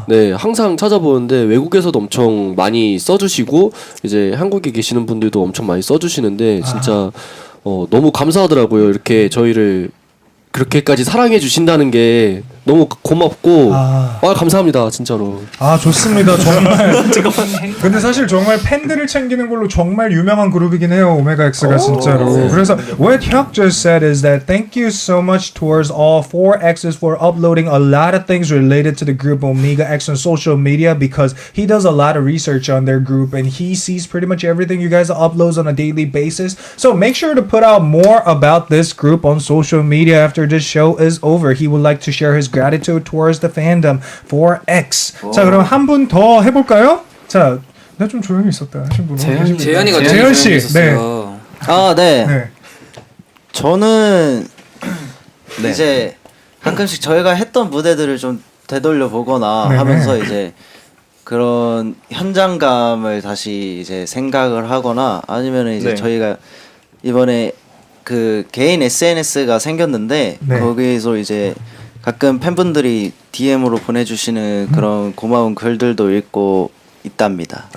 네 항상 찾아보는데 외국에서도 엄청 많이 써주시고 이제 한국에 계시는 분들도 엄청 많이 써주시는데 진짜 너무 감사하더라고요. 이렇게 저희를 그렇게까지 사랑해 주신다는 게 너무 고맙고 감사합니다 진짜로. 좋습니다 정말. 근데 사실 정말 팬들을 챙기는 걸로 정말 유명한 그룹이긴 해요 오메가엑스가 진짜로. 그래서 what Hyuk just said is that thank you so much towards all 4Xs for uploading a lot of things related to the group omegax on social media because he does a lot of research on their group and he sees pretty much everything you guys upload on a daily basis. So make sure to put out more about this group on social media after this show is over. He would like to share his gratitude towards the fandom for X. 자 그럼 한 분 더 해볼까요? 자, 나 좀 조용히 있었다 하신 분. 재현이가 재현 씨. 네. 네. 저는 이제 가끔씩 저희가 했던 무대들을 좀 되돌려 보거나 하면서 이제 그런 현장감을 다시 이제 생각을 하거나 아니면 이제 저희가 이번에 그 개인 SNS가 생겼는데 거기서 이제 가끔 팬분들이 DM으로 보내주시는 그런 고마운 글들도 읽고 있답니다.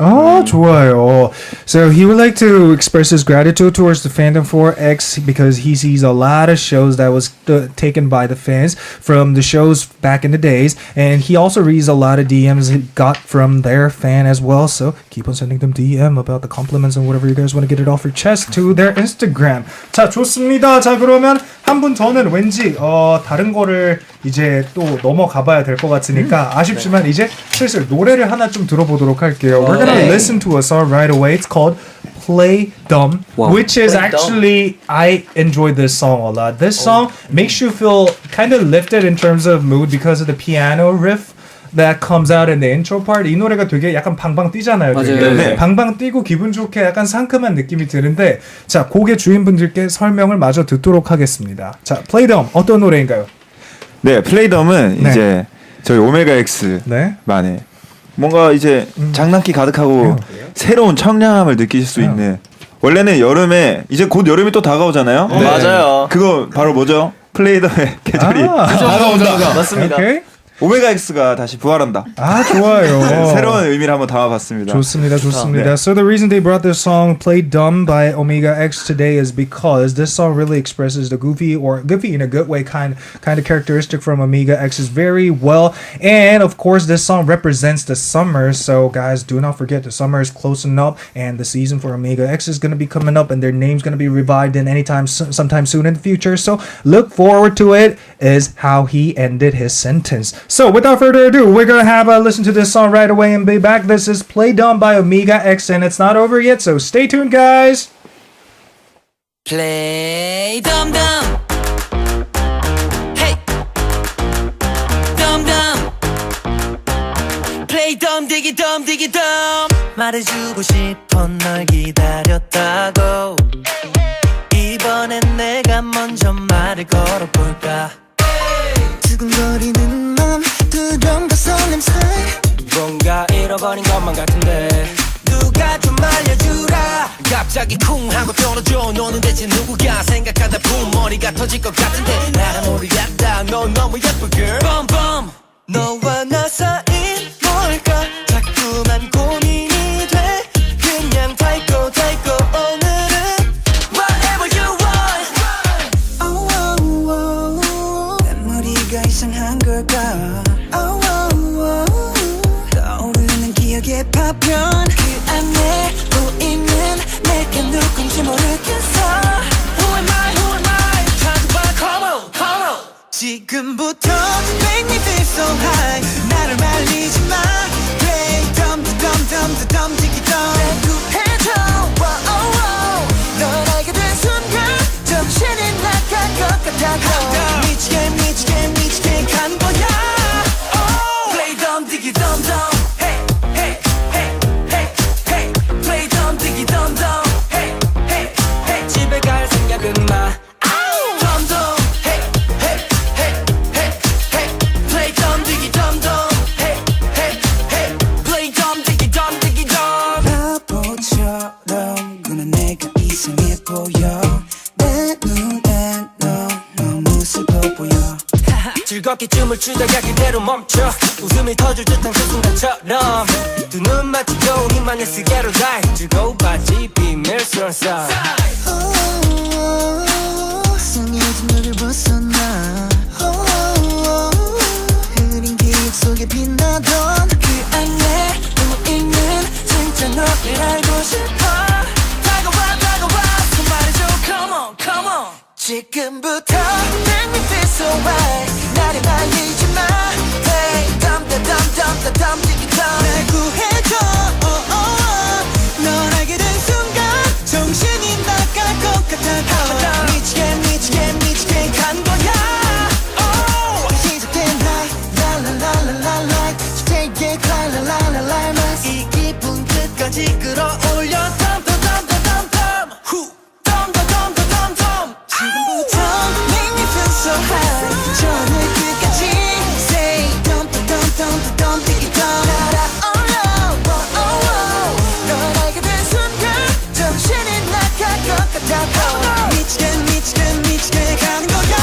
좋아요. So he would like to express his gratitude towards the fandom for X because he sees a lot of shows that was taken by the fans from the shows back in the days, and he also reads a lot of DMs he got from their fan as well. So keep on sending them DM about the compliments and whatever you guys want to get it off your chest to their Instagram. 자 좋습니다. 자 그러면 한 분 더는 왠지 다른 거를 이제 또 넘어가봐야 될 것 같으니까 아쉽지만 이제 슬슬 노래를 하나 좀 들어보도록 할게요. We're gonna listen to a song right away. It's called Play Dumb, which is actually I enjoy this song a lot. This song makes you feel kind of lifted in terms of mood because of the piano riff that comes out in the intro part. 이 노래가 되게 약간 방방 뛰잖아요. 되게. 방방 뛰고 기분 좋게 약간 상큼한 느낌이 드는데 자 곡의 주인분들께 설명을 마저 듣도록 하겠습니다. 자 Play Dumb 어떤 노래인가요? 네, 플레이덤은 이제 저희 오메가엑스만의 뭔가 이제 장난기 가득하고 새로운 청량함을 느끼실 수 있는. 원래는 여름에 이제 곧 여름이 또 다가오잖아요. 맞아요. 그거 바로 뭐죠? 플레이덤의 계절이 다가온다. 맞습니다. 오메가엑스가 다시 부활한다. 좋아요. 새로운 의미를 한번 담아봤습니다. 좋습니다. So the reason they brought this song "Play Dumb" by omegax today is because this song really expresses the goofy in a good way kind of characteristic from omegax very well. And of course, this song represents the summer. So guys, do not forget the summer is closing up, and the season for omegax is going to be coming up, and their name's going to be revived in sometime soon in the future. So look forward to it. Is how he ended his sentence. So without further ado, we're gonna have a listen to this song right away and be back. This is Play Dumb by omegax, and it's not over yet, so stay tuned, guys. Play dumb dumb. Hey. Dumb dumb. Play dumb diggy dumb diggy dumb. 말해주고 싶어 널 기다렸다고. 이번엔 내가 먼저 말을 걸어볼까. 두근거리는 맘 두려움과 설렘 사이 뭔가 잃어버린 것만 같은데 누가 좀 알려주라. 갑자기 쿵 하고 떨어져. 너는 대체 누구야. 생각하다 붐 머리가 터질 것 같은데 나는 모르겠다. 넌 너무 예뻐 girl. 뻔뻔 너와 나 사이 뭘까. 자꾸만 고민이 돼. 그냥 달고 오늘은 whatever you want. 난 머리가 이상한 걸까. 떠오르는 기억의 파편 그 안에 보이는 내가 누군지 모르겠어. Who am I 찾아봐 come on 지금부터 make me feel so high. 나를 말리지 마. Play dumb diggy dumb. 날 구해줘. 널 알게 된 순간 정신이 나갈 것 같아. 미치게 간 거야. Play dumb diggy dumb dumb. Play dumb diggy dumb dumb. 집에 갈 생각은 마. Dumb dumb. Play dumb diggy dumb dumb. Play dumb diggy dumb diggy dumb. 바보처럼 구는 내가 이상해 보여. 내 눈 슬퍼 보여 즐겁게 춤을 추다가 그대로 멈춰 웃음이 터질 듯한 그 순간처럼 두 눈 맞추고 우리만의 세계로 dive 즐거워하지 비밀스러운 상해진 너를 벗어나 흐린 기억 속에 빛나던 그 안에 누워있는 진짜 너를 알고 싶어 다가와 그 말해줘 come on come on 지금부터 make me feel so right 나를 말리지 마 Hey 덤덤덤덤덤 덤 날 구해줘 널 알게 된 순간 정신이 나갈 것 같아 미치게 간 거야 시작된 high 랄랄랄랄랄 Take it high 랄랄랄랄 이 기분 끝까지 끌어올려 덤덤덤덤덤 후 덤덤덤덤덤 지금부터 make me feel so high 저 하늘 끝까지 say 덤덤덤덤덤 뛰기 더 날아올려 널 알게 된 순간 정신이 나갈 것 같아 미치게 가는 거야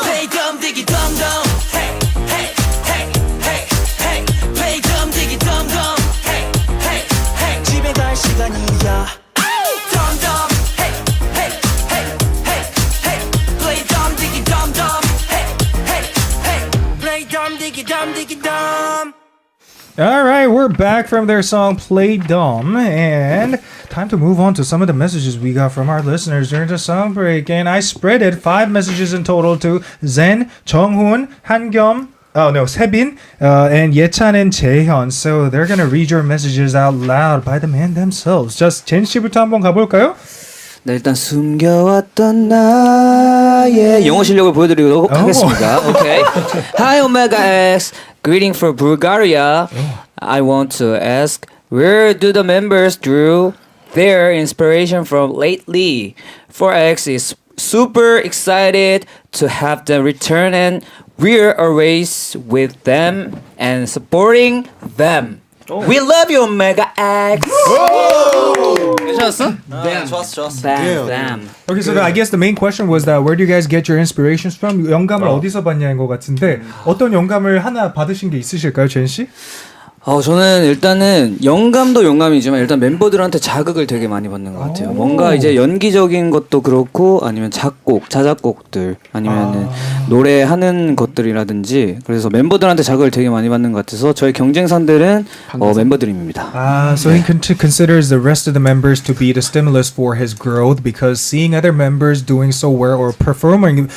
Play dumb diggy dum dum hey hey hey hey hey Play dumb diggy dum dum hey hey hey 집에 갈 시간이야 Dum dum hey hey hey hey hey Play dumb diggy dum dum hey hey hey Play dumb diggy dum All right, we're back from their song Play Dumb, and time to move on to some of the messages we got from our listeners during the song break. And I spreaded 5 messages in total to Zen, 정훈, 한겸, 세빈, and 예찬 and 재현. So they're gonna read your messages out loud by the man themselves. Just 젠 씨부터 한번 가볼까요? 네, 일단 숨겨왔던 나의 영어 실력을 보여드리도록 하겠습니다. Okay. Hi omega엑스, greeting from Bulgaria. I want to ask, where do the members drew their inspiration from lately? 4X is super excited to have them return, and we're always with them and supporting them. We love you, omega엑스. 괜찮았어? 네, 좋았어. Bam. Okay, so I guess the main question was that where do you guys get your inspirations from? 영감을 어디서 받냐인 것 같은데 어떤 영감을 하나 받으신 게 있으실까요, 젠 씨? 저는 일단은 영감도 영감이지만 일단 멤버들한테 자극을 되게 많이 받는 것 같아요. 뭔가 이제 연기적인 것도 그렇고 아니면 작곡, 자작곡들 아니면은 노래하는 것들이라든지 그래서 멤버들한테 자극을 되게 많이 받는 것 같아서 저희 경쟁상들은 멤버들입니다. So he considers the rest of the members to be the stimulus for his growth because seeing other members doing so well or performing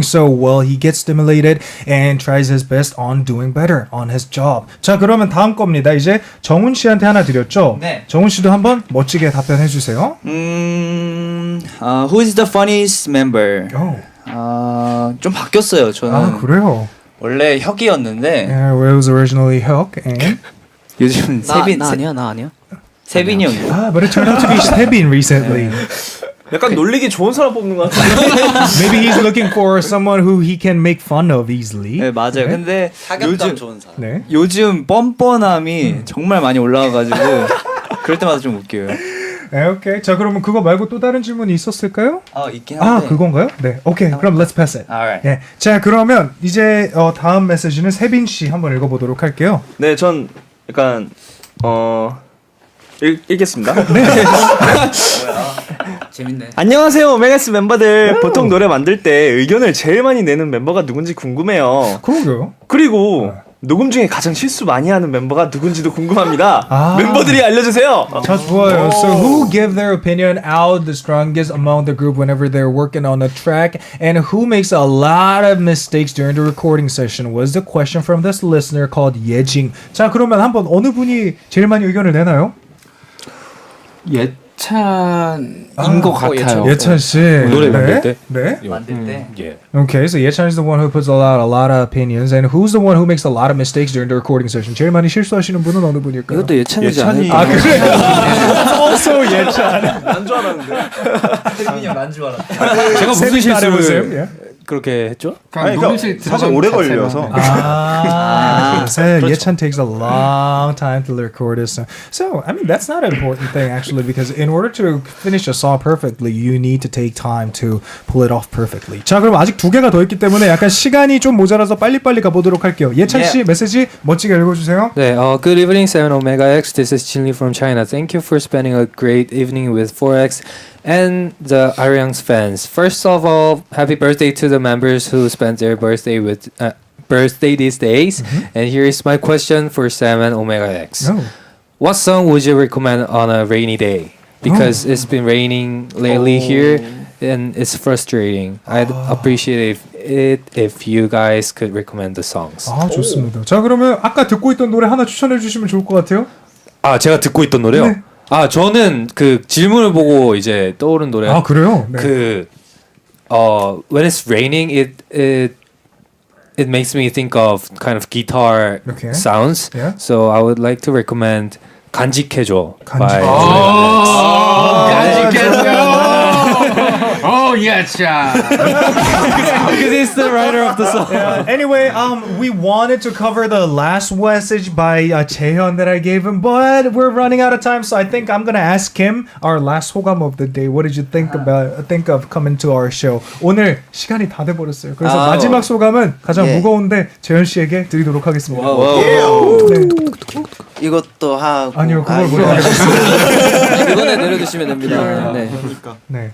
so well, he gets stimulated and tries his best on doing better on his job. 자, 그러면 다음 겁니다. 이제 정훈 씨한테 하나 드렸죠? 네. 정훈 씨도 한번 멋지게 답변해 주세요. Who is the funniest member? 좀 바뀌었어요. 저는 그래요? 원래 혁이었는데 Yeah, it was originally Hyuk and 요즘 세빈 나 아니야. 세빈이 형. but it turned out to be Sebin recently. 약간 놀리기 좋은 사람 뽑는 것 같아요. Maybe he's looking for someone who he can make fun of easily. 네, 맞아요. 근데 타격감 좋은 사람. 네. 요즘 뻔뻔함이 정말 많이 올라와가지고 그럴 때마다 좀 웃겨요. 네, 오케이. 자, 그러면 그거 말고 또 다른 질문이 있었을까요? 있긴 한데. 그건가요? 네. 오케이. 그럼 let's pass it. Alright. 네. 자, 그러면 이제 다음 메시지는 세빈 씨 한번 읽어보도록 할게요. 네, 전 약간 읽겠습니다. 네. 재밌네. 안녕하세요, 오메가엑스 멤버들. 보통 노래 만들 때 의견을 제일 많이 내는 멤버가 누군지 궁금해요. 그러게요. 그리고 녹음 중에 가장 실수 많이 하는 멤버가 누군지도 궁금합니다. 멤버들이 알려주세요. 자, 좋아요. So who give their opinion out the strongest among the group whenever they're working on a track, and who makes a lot of mistakes during the recording session was the question from this listener called 예징. 자, 그러면 한번 어느 분이 제일 많이 의견을 내나요? 예찬인 것 같아요. 예찬 씨. 노래 만들 때? 네. 만들 때. Yeah. Okay, so 예찬 is the one who puts a lot of opinions, and who's the one who makes a lot of mistakes during the recording session? 제일 많이 실수하시는 분은 어느 분일까요? 이것도 예찬이지 않을까? 아, 그래. also 예찬. 안 좋아하는데. 세빈이 형 만주 알아. 제가 무슨 실수를 그렇게 했죠? 아니, 그러니까 사실 오래 걸려서. 예찬 takes a long time to record this song. So, I mean, that's not an important thing actually, because in order to finish a song perfectly, you need to take time to pull it off perfectly. 자, 그럼 아직 두 개가 더 있기 때문에 약간 시간이 좀 모자라서 빨리빨리 가보도록 할게요. 예찬 씨 메시지 멋지게 읽어주세요. 네, good evening, 7 omega엑스. This is Chinli from China. Thank you for spending a great evening with 4X and the arirang's fans. First of all, happy birthday to the members who spent their birthday these days. And here is my question for 7 omega엑스. What song would you recommend on a rainy day? Because it's been raining lately here and it's frustrating. I'd appreciate it if you guys could recommend the songs. 아, 좋습니다. 자, 그러면 아까 듣고 있던 노래 하나 추천해 주시면 좋을 것 같아요. 아, 제가 듣고 있던 노래요? 네. 아, 저는 그 질문을 보고 이제 떠오른 노래. 아, 그래요? 네. When it's raining, it makes me think of kind of guitar sounds. Yeah. So I would like to recommend 간직해줘 by 간직해줘. Oh yes, because he's the writer of the song. Anyway, we wanted to cover the last message by Jaehyun that I gave him, but we're running out of time, so I think I'm gonna ask him our last 호감 of the day. What did you think of coming to our show? 오늘 시간이 다 돼버렸어요. 그래서 마지막 소감은 가장 무거운데 재현 씨에게 드리도록 하겠습니다. 네. 이것도 하고 아니요, 그걸 못 하겠습니다. 이번에 내려주시면 됩니다. 네. 네.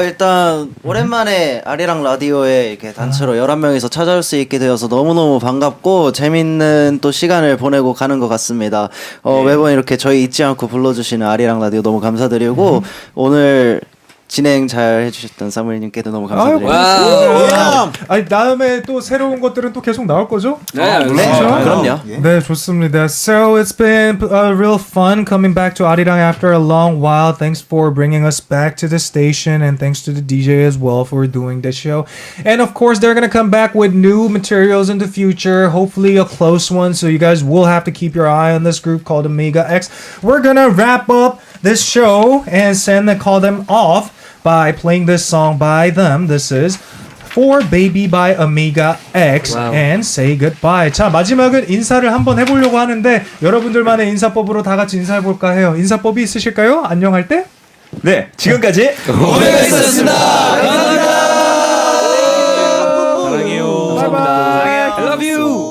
일단 오랜만에 아리랑 라디오에 이렇게 단체로 11명이서 찾아올 수 있게 되어서 너무너무 반갑고 재밌는 또 시간을 보내고 가는 것 같습니다. 매번 이렇게 저희 잊지 않고 불러주시는 아리랑 라디오 너무 감사드리고 오늘 진행 잘 해주셨던 사무엘님께도 너무 감사드립니다. 아니, 다음에 또 새로운 것들은 또 계속 나올 거죠? 네, 그럼요. 네, 좋습니다. So it's been real fun coming back to arirang after a long while. Thanks for bringing us back to the station, and thanks to the DJ as well for doing the show. And of course, they're gonna come back with new materials in the future. Hopefully, a close one. So you guys will have to keep your eye on this group called omega엑스. We're gonna wrap up this show and call them off by playing this song by them. This is For Baby by omega엑스 and Say Goodbye. 자, 마지막은 인사를 한번 해보려고 하는데 여러분들만의 인사법으로 다 같이 인사해볼까 해요. 인사법이 있으실까요? 안녕할 때? 네, 지금까지 오메가엑스였습니다. 감사합니다. 사랑해요. 감사합니다. I love you.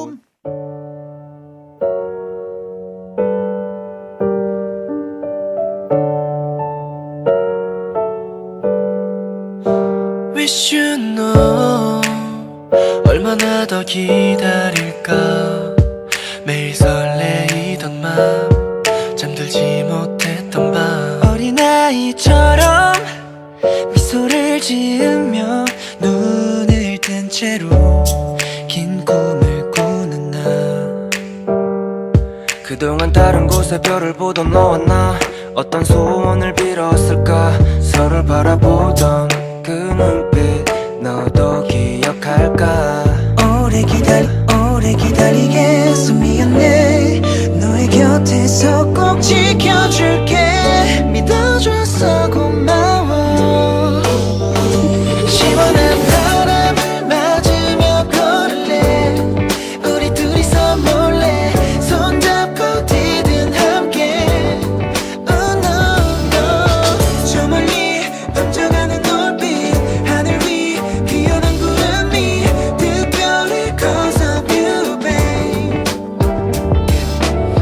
Wish you know 얼마나 더 기다릴까 매일 설레이던 맘 잠들지 못했던 밤 어린아이처럼 미소를 지으며 눈을 뜬 채로 긴 꿈을 꾸는 날 그동안 다른 곳에 별을 보던 너와 나 어떤 소원을 빌었을까 서로를 바라보던 그 눈빛 너도 기억할까 오래 기다리게 해서 미안해 너의 곁에서 꼭 지켜줄게 믿어줘서 고마워 시원한 바람을 맞으며 걸을래 우리 둘이서 몰래 손잡고 뛰든 함께 Oh no no 저 멀리 번져가는 하늘 위 피어난 구름 위 특별히 cause of you babe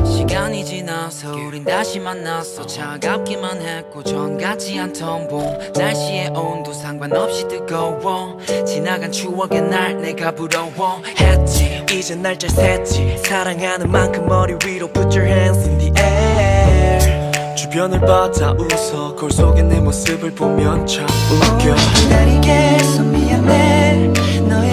시간이 지나서 우린 다시 만났어 차갑기만 했고 전 같지 않던 봄 날씨의 온도 상관없이 뜨거워 지나간 추억의 날 내가 부러워했지 이제 날 잘 샜지 사랑하는 만큼 머리 위로 put your hands in the air 주변을 받아 웃어 거울 속에 내 모습을 보면 참 웃겨 기다리게 해서 미안해 너의